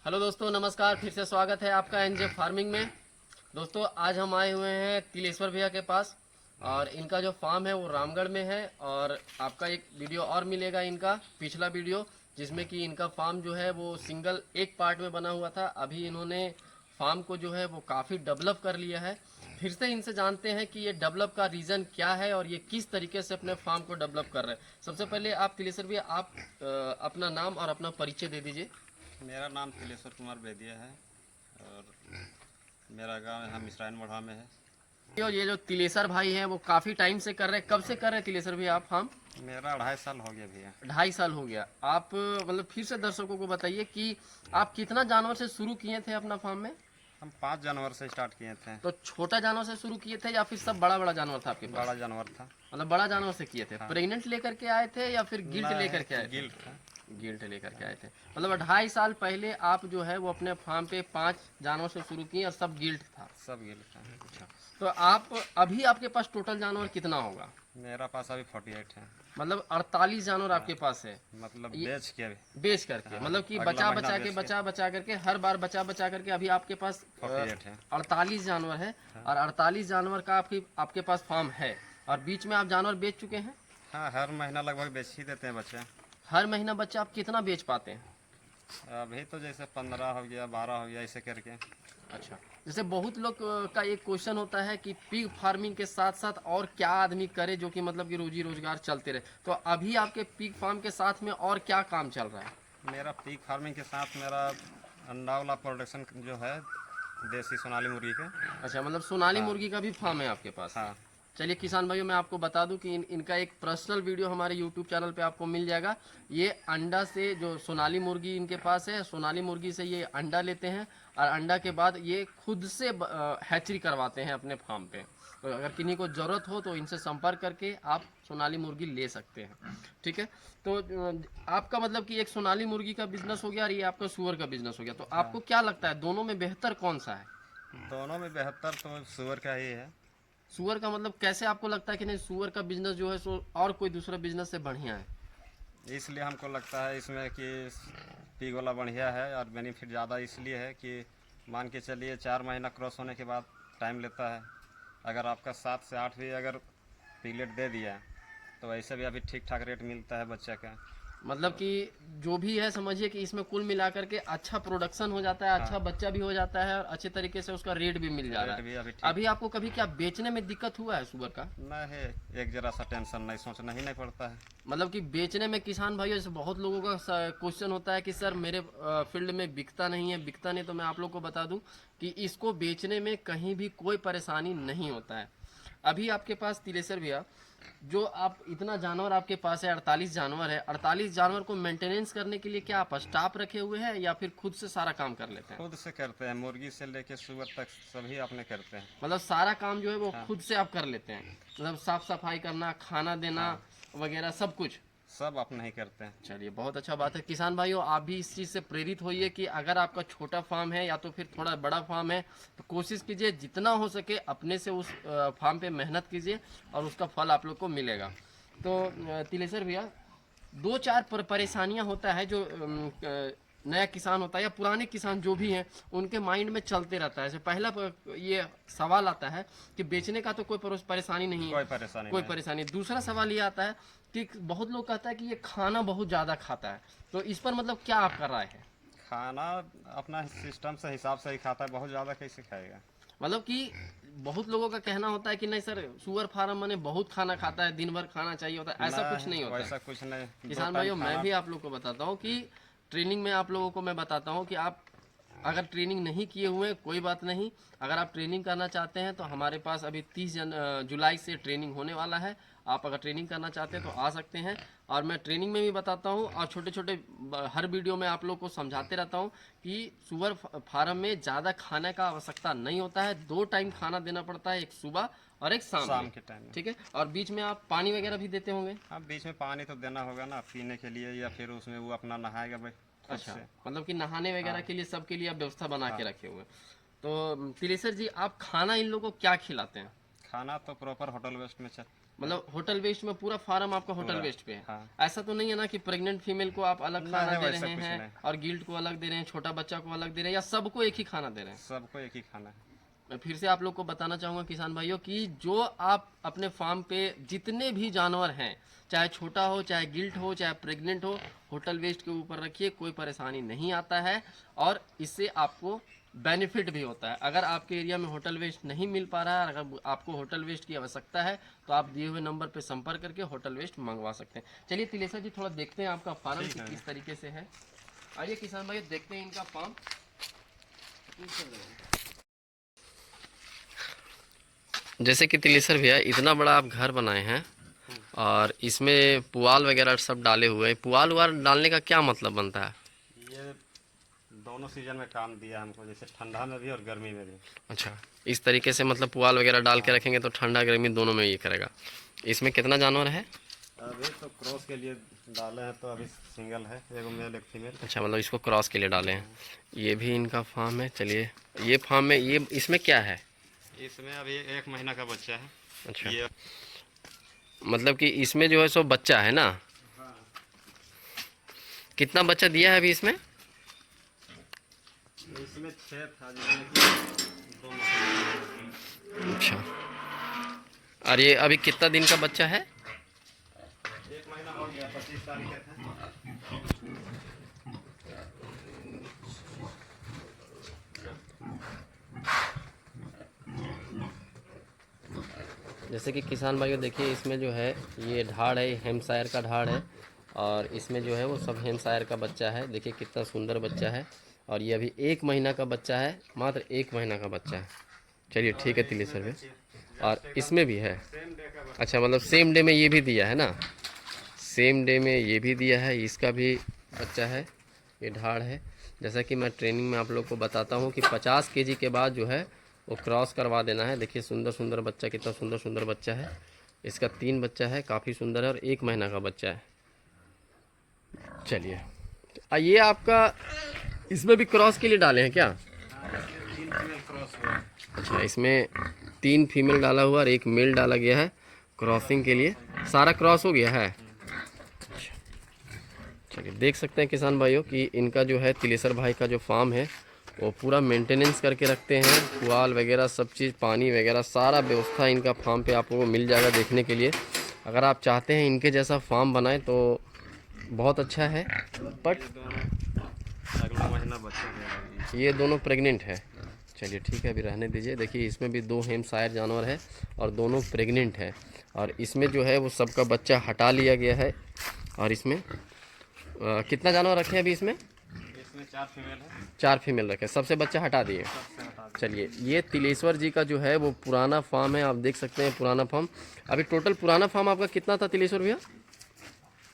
Hello दोस्तों, नमस्कार। फिर से स्वागत है आपका एनजे फार्मिंग में। दोस्तों, आज हम आए हुए हैं तिलेश्वर भैया के पास और इनका जो फार्म है वो रामगढ़ में है। और आपका एक वीडियो और मिलेगा, इनका पिछला वीडियो, जिसमें कि इनका फार्म जो है वो सिंगल एक पार्ट में बना हुआ था। अभी इन्होंने फार्म को जो है वो काफ़ी डेवलप कर लिया है। फिर से इनसे जानते हैं कि ये डेवलप का रीज़न क्या है और ये किस तरीके से अपने फार्म को डेवलप कर रहे हैं। सबसे पहले आप तिलेश्वर भैया, आप अपना नाम और अपना परिचय दे दीजिए। मेरा नाम तिलेश्वर कुमार बेदिया है और मेरा गांव यहाँ मिश्राइन मोढ़ा में है। और ये जो तिलेश्वर भाई हैं वो काफी टाइम से कर रहे हैं। कब से कर रहे हैं तिलेश्वर भाई आप फार्म? मेरा 2.5 साल हो गया भैया। 2.5 साल हो गया। आप मतलब फिर से दर्शकों को बताइए कि आप कितना जानवर से शुरू किए थे अपना फार्म में? हम 5 जानवर से स्टार्ट किए थे। तो छोटा जानवर से शुरू किए थे या फिर सब बड़ा बड़ा जानवर था आपके पास? बड़ा जानवर था। मतलब बड़ा जानवर से किए थे। हाँ। प्रेग्नेंट लेकर के आए थे या फिर गिल्ट लेकर के आए थे? गिल्ट था। गिल्ट लेकर के आए थे। मतलब 2.5 साल पहले आप जो है वो अपने फार्म पे 5 जानवर से शुरू किए और सब गिल्ट था। सब गिल्ट था। अच्छा, तो आप अभी आपके पास टोटल जानवर कितना होगा? मेरा पास अभी 48 है। मतलब 48 जानवर आपके पास है। मतलब ये बेच के बेच करके, हाँ, मतलब कि अगला बचा महीना बचा के बेच बचा बचा करके हर बार बचा बचा करके अभी आपके पास 48 है। 48 जानवर है। और 48 जानवर का आपके पास फार्म है और बीच में आप जानवर बेच चुके हैं। हाँ, हर महीना लगभग बेच ही देते हैं बच्चे। हर महीना बच्चा आप कितना बेच पाते हैं? अभी तो जैसे 15 हो गया, 12 हो गया, ऐसे करके। अच्छा, जैसे बहुत लोग का एक क्वेश्चन होता है कि पिग फार्मिंग के साथ साथ और क्या आदमी करे जो कि मतलब कि रोजी रोजगार चलते रहे। तो अभी आपके पिग फार्म के साथ में और क्या काम चल रहा है? मेरा पीक फार्मिंग के साथ मेरा अंडा वाला प्रोडक्शन जो है, देसी सोनाली मुर्गी के। अच्छा, मतलब सोनाली हाँ। मुर्गी का भी फार्म है आपके पास? हाँ। चलिए किसान भाइयों, मैं आपको बता दूं कि इनका एक पर्सनल वीडियो हमारे यूट्यूब चैनल पे आपको मिल जाएगा। ये अंडा से, जो सोनाली मुर्गी इनके पास है, सोनाली मुर्गी से ये अंडा लेते हैं और अंडा के बाद ये खुद से हैचरी करवाते हैं अपने फार्म पे। तो अगर किन्हीं को ज़रूरत हो तो इनसे संपर्क करके आप सोनाली मुर्गी ले सकते हैं। ठीक है, तो आपका मतलब कि एक सोनाली मुर्गी का बिजनेस हो गया और ये आपका सुअर का बिजनेस हो गया। तो आपको क्या लगता है दोनों में बेहतर कौन सा है? दोनों में बेहतर तो सुअर का ही है। सुअर का मतलब कैसे आपको लगता है कि नहीं सुअर का बिजनेस जो है सो और कोई दूसरा बिजनेस से बढ़िया है? इसलिए हमको लगता है इसमें कि पीक वाला बढ़िया है और बेनिफिट ज़्यादा इसलिए है कि मान के चलिए 4 महीना क्रॉस होने के बाद टाइम लेता है। अगर आपका 7 से 8 भी अगर पीलेट दे दिया तो ऐसे भी अभी ठीक ठाक रेट मिलता है बच्चे का। मतलब कि जो भी है समझिए कि इसमें कुल मिलाकर के अच्छा प्रोडक्शन हो जाता है, अच्छा हाँ। बच्चा भी हो जाता है और अच्छे तरीके से उसका रेट भी मिल जा रहा रेट भी है। अभी ठीक। अभी आपको कभी क्या बेचने में दिक्कत हुआ है सुअर का? न है, एक जरा सा टेंशन नहीं, सोचना ही नहीं पड़ता है। मतलब कि बेचने में किसान भाइयों, जैसे बहुत लोगों का क्वेश्चन होता है कि सर मेरे फील्ड में बिकता नहीं है, बिकता नहीं। तो मैं आप लोग को बता दूं कि इसको बेचने में कहीं भी कोई परेशानी नहीं होता है। अभी आपके पास तिलेश्वर भैया, जो आप इतना जानवर आपके पास है, 48 जानवर है, 48 जानवर को मेंटेनेंस करने के लिए क्या आप स्टाफ रखे हुए हैं या फिर खुद से सारा काम कर लेते हैं? खुद से करते हैं, मुर्गी से लेके सुअर तक सभी अपने करते हैं। मतलब सारा काम जो है वो हाँ। खुद से आप कर लेते हैं? मतलब साफ सफाई करना, खाना देना वगैरह सब कुछ? सब अपने ही करते हैं। चलिए, बहुत अच्छा बात है। किसान भाइयों, आप भी इस चीज़ से प्रेरित होइए कि अगर आपका छोटा फार्म है या तो फिर थोड़ा बड़ा फार्म है तो कोशिश कीजिए जितना हो सके अपने से उस फार्म पे मेहनत कीजिए और उसका फल आप लोग को मिलेगा। तो तिलेश्वर भैया, दो चार परेशानियां होता है जो नया किसान होता है या पुराने किसान जो भी हैं उनके माइंड में चलते रहता है। जैसे पहला ये सवाल आता है कि बेचने का तो कोई परेशानी नहीं है, कोई परेशानी कोई नहीं। परेशानी। दूसरा सवाल ये आता है कि बहुत लोग कहता है कि ये खाना बहुत ज़्यादा खाता है। तो इस पर मतलब क्या आपका राय है? खाना अपना सिस्टम से हिसाब से ही खाता है, बहुत ज़्यादा कैसे खाएगा। मतलब कि बहुत लोगों का कहना होता है कि नहीं सर, सुअर फार्म मैंने बहुत खाना खाता है, दिन भर खाना चाहिए होता है। ऐसा कुछ नहीं होता है वैसा कुछ नहीं। किसान भाइयों। मैं भी आप लोग को बताता हूँ कि ट्रेनिंग में आप लोगों को मैं बताता हूँ कि आप अगर ट्रेनिंग नहीं किए हुए कोई बात नहीं। अगर आप ट्रेनिंग करना चाहते हैं तो हमारे पास अभी 30 जुलाई से ट्रेनिंग होने वाला है। आप अगर ट्रेनिंग करना चाहते हैं तो आ सकते हैं। और मैं ट्रेनिंग में भी बताता हूँ और छोटे छोटे हर वीडियो में आप लोग को समझाते रहता हूँ कि सुअर फार्म में ज़्यादा खाने का आवश्यकता नहीं होता है। 2 टाइम खाना देना पड़ता है, एक सुबह और एक शाम शाम में। के टाइम में। ठीक है, और बीच में आप पानी वगैरह भी देते होंगे? हाँ, बीच में पानी तो देना होगा ना पीने के लिए, या फिर उसमें वो अपना नहाएगा भाई खुद अच्छा, से। मतलब कि नहाने वगैरह हाँ। के लिए सबके लिए आप व्यवस्था बना के हाँ। रखे हुए हैं। तो तिलेश्वर जी, आप खाना इन लोगों को क्या खिलाते हैं? खाना तो प्रॉपर होटल वेस्ट में मतलब होटल वेस्ट में पूरा फार्म आपका होटल पूरा, वेस्ट पे है। हाँ। ऐसा तो नहीं है ना कि प्रेग्नेंट फीमेल को आप अलग खाना नहीं, दे वैसा रहे कुछ हैं नहीं। और गिल्ट को अलग दे रहे हैं, छोटा बच्चा को अलग दे रहे हैं, या सबको एक ही खाना दे रहे हैं? सबको एक ही खाना है। मैं फिर से आप लोग को बताना चाहूँगा किसान भाइयों कि जो आप अपने फार्म पे जितने भी जानवर हैं, चाहे छोटा हो, चाहे गिल्ट हो, चाहे प्रेग्नेंट हो, होटल वेस्ट के ऊपर रखिए, कोई परेशानी नहीं आता है और इससे आपको बेनिफिट भी होता है। अगर आपके एरिया में होटल वेस्ट नहीं मिल पा रहा है, अगर आपको होटल वेस्ट की आवश्यकता है, तो आप दिए हुए नंबर पर संपर्क करके होटल वेस्ट मंगवा सकते हैं। चलिए तिलेश्वर जी, थोड़ा देखते हैं आपका फार्म ठीक है। किस तरीके से है। आइए किसान भाई, देखते हैं इनका फार्म। जैसे कि तिलेश्वर भैया, इतना बड़ा आप घर बनाए हैं और इसमें पुआल वगैरह सब डाले हुए हैं। पुआल उआल डालने का क्या मतलब बनता है? ये दोनों सीजन में काम दिया हमको, जैसे ठंडा में भी और गर्मी में भी। अच्छा, इस तरीके से मतलब पुआल वगैरह डाल के रखेंगे तो ठंडा गर्मी दोनों में ये करेगा। इसमें कितना जानवर है? अभी तो क्रॉस के लिए डाले हैं, तो अभी सिंगल है, एक मेल एक फीमेल। अच्छा, मतलब इसको क्रॉस के लिए डाले हैं। ये भी इनका फार्म है। चलिए, ये फार्म में ये इसमें क्या है? इसमें अभी 1 महीना का बच्चा है। अच्छा, ये मतलब कि इसमें जो है सो बच्चा है ना? हाँ, कितना बच्चा दिया है अभी इसमें? इसमें 6 था, जिसमें कि 2 महीने। अच्छा, और ये अभी कितना दिन का बच्चा है? 1 महीना हो गया, 25 तारीख का था। जैसे कि किसान भाइयों देखिए, इसमें जो है ये ढाड़ है, हेम्पशायर का ढाड़ है और इसमें जो है वो सब हेम्पशायर का बच्चा है। देखिए कितना सुंदर बच्चा है और ये अभी 1 महीना का बच्चा है, मात्र 1 महीना का बच्चा है। चलिए ठीक है तिलेश्वर भाई, और इसमें भी है। सेम डे का अच्छा, मतलब सेम डे में ये भी दिया है ना? सेम डे में ये भी दिया है, इसका भी बच्चा है, ये ढाड़ है। जैसा कि मैं ट्रेनिंग में आप लोग को बताता हूँ कि 50 केजी के बाद जो है वो क्रॉस करवा देना है। देखिए सुंदर सुंदर बच्चा, कितना सुंदर सुंदर बच्चा है। इसका 3 बच्चा है, काफ़ी सुंदर है, और 1 महीना का बच्चा है। चलिए, ये आपका इसमें भी क्रॉस के लिए डाले हैं क्या? 3 फीमेल क्रॉस हुआ है। अच्छा, इसमें 3 फीमेल डाला हुआ और 1 मेल डाला गया है क्रॉसिंग के लिए। सारा क्रॉस हो गया है। चलिए, देख सकते हैं किसान भाइयों कि इनका जो है तिलेश्वर भाई का जो फार्म है वो पूरा मेंटेनेंस करके रखते हैं। पुआल वगैरह सब चीज़, पानी वगैरह सारा व्यवस्था इनका फार्म पे आप लोगों को मिल जाएगा देखने के लिए। अगर आप चाहते हैं इनके जैसा फार्म बनाएं तो बहुत अच्छा है। बट ये दोनों अगला महीना बच्चे देगा। ये दोनों प्रेग्नेंट है। चलिए ठीक है, अभी रहने दीजिए। देखिए इसमें भी 2 हेम्पशायर जानवर है और दोनों प्रेग्नेंट है, और इसमें जो है वो सबका बच्चा हटा लिया गया है। और इसमें कितना जानवर रखे हैं अभी इसमें? इसमें 4 फीमेल है। 4 फीमेल रखे, सबसे बच्चा हटा दिए। सबसे हटा दिया। चलिए, ये तिलेश्वर जी का जो है वो पुराना फार्म है, आप देख सकते हैं पुराना फार्म। अभी टोटल पुराना फार्म आपका कितना था तिलेश्वर भैया?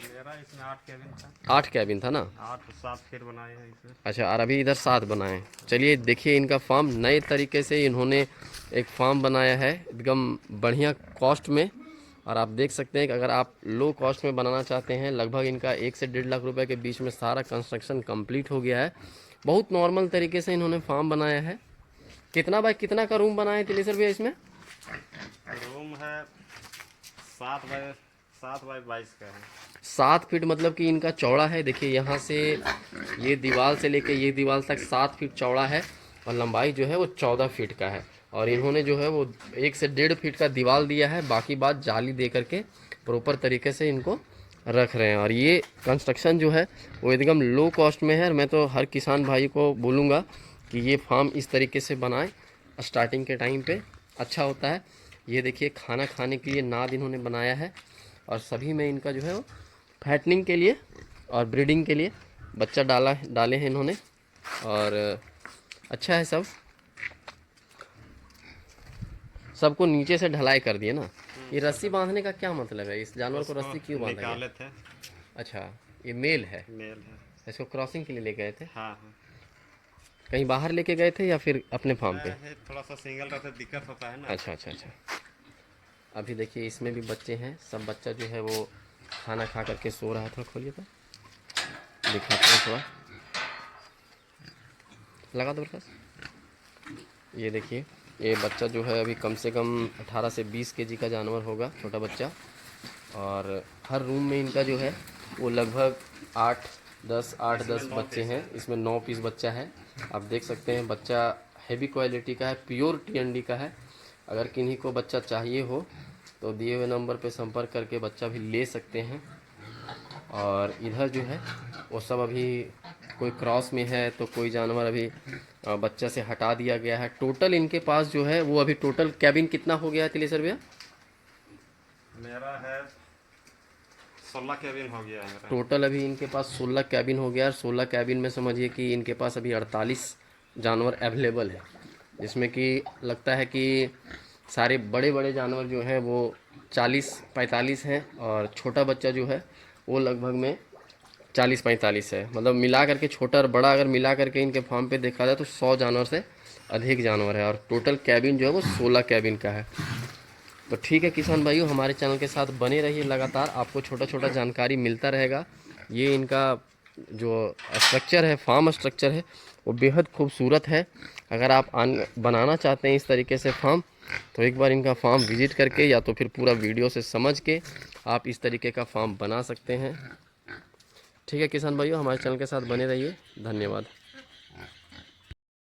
मेरा इसमें 8 केबिन था। 8 कैबिन था ना? 8-7 फिर बनाए हैं इसमें। अच्छा, और अभी इधर 7 बनाए। चलिए देखिए, इनका फार्म नए तरीके से इन्होंने एक फार्म बनाया है, एकदम बढ़िया कॉस्ट में। और आप देख सकते हैं कि अगर आप लो कॉस्ट में बनाना चाहते हैं, लगभग इनका 1 से 1.5 लाख रुपए के बीच में सारा कंस्ट्रक्शन कंप्लीट हो गया है। बहुत नॉर्मल तरीके से इन्होंने फार्म बनाया है। कितना बाय कितना का रूम बनाया है तिलेश्वर भैया इसमें? रूम है 7 बाय 22 का है। 7 फीट मतलब कि इनका चौड़ा है। देखिए यहाँ से ये दीवार से लेके ये दीवार तक 7 फीट चौड़ा है, और लंबाई जो है वो 14 फीट का है। और इन्होंने जो है वो 1 से 1.5 फीट का दीवार दिया है, बाकी बात जाली दे करके प्रॉपर तरीके से इनको रख रहे हैं। और ये कंस्ट्रक्शन जो है वो एकदम लो कॉस्ट में है, और मैं तो हर किसान भाई को बोलूँगा कि ये फार्म इस तरीके से बनाएं, स्टार्टिंग के टाइम पे अच्छा होता है। ये देखिए खाना खाने के लिए नाद इन्होंने बनाया है, और सभी में इनका जो है वो फैटनिंग के लिए और ब्रीडिंग के लिए बच्चा डाले हैं इन्होंने, और अच्छा है सब। सबको नीचे से ढलाई कर दिए ना। ये रस्सी बांधने का क्या मतलब है? इस जानवर को रस्सी क्यों बांधा गया? निकाले थे। अच्छा, ये मेल है, मेल है। इसको क्रॉसिंग के लिए ले गए थे? हाँ हाँ। कहीं बाहर लेके गए थे या फिर अपने फार्म पे? है, थोड़ा सा सिंगल रहता दिक्कत होता है ना। अच्छा अच्छा अच्छा। अभी देखिए इसमें भी बच्चे हैं, सब बच्चा जो है वो खाना खा करके सो रहा था। खोलिए तो दिखाते हैं थोड़ा, लगा दो प्रकाश। ये देखिए ये बच्चा जो है अभी कम से कम 18 से 20 केजी का जानवर होगा, छोटा बच्चा। और हर रूम में इनका जो है वो लगभग 8-10 बच्चे हैं। इसमें 9 पीस बच्चा है। आप देख सकते हैं बच्चा हैवी क्वालिटी का है, प्योर टीएनडी का है। अगर किन्हीं को बच्चा चाहिए हो तो दिए हुए नंबर पे संपर्क करके बच्चा भी ले सकते हैं। और इधर जो है वो सब अभी कोई क्रॉस में है, तो कोई जानवर अभी बच्चा से हटा दिया गया है। टोटल इनके पास जो है वो अभी टोटल कैबिन कितना हो गया है तिलेश्वर भैया? मेरा है 16 कैबिन हो गया है मेरा। टोटल अभी इनके पास 16 कैबिन हो गया है। 16 कैबिन में समझिए कि इनके पास अभी 48 जानवर अवेलेबल है, जिसमें कि लगता है कि सारे बड़े बड़े जानवर जो हैं वो 40-45 हैं, और छोटा बच्चा जो है वो लगभग में 40-45 है। मतलब मिला करके छोटा और बड़ा अगर मिला करके इनके फार्म पे देखा जाए तो 100 जानवर से अधिक जानवर है। और टोटल कैबिन जो है वो 16 कैबिन का है। तो ठीक है किसान भाइयों, हमारे चैनल के साथ बने रहिए, लगातार आपको छोटा छोटा जानकारी मिलता रहेगा। ये इनका जो स्ट्रक्चर है, फार्म स्ट्रक्चर है, वो बेहद खूबसूरत है। अगर आप बनाना चाहते हैं इस तरीके से फार्म, तो एक बार इनका फार्म विजिट करके या तो फिर पूरा वीडियो से समझ के आप इस तरीके का फार्म बना सकते हैं। ठीक है किसान भाइयों, हमारे चैनल के साथ बने रहिए। धन्यवाद।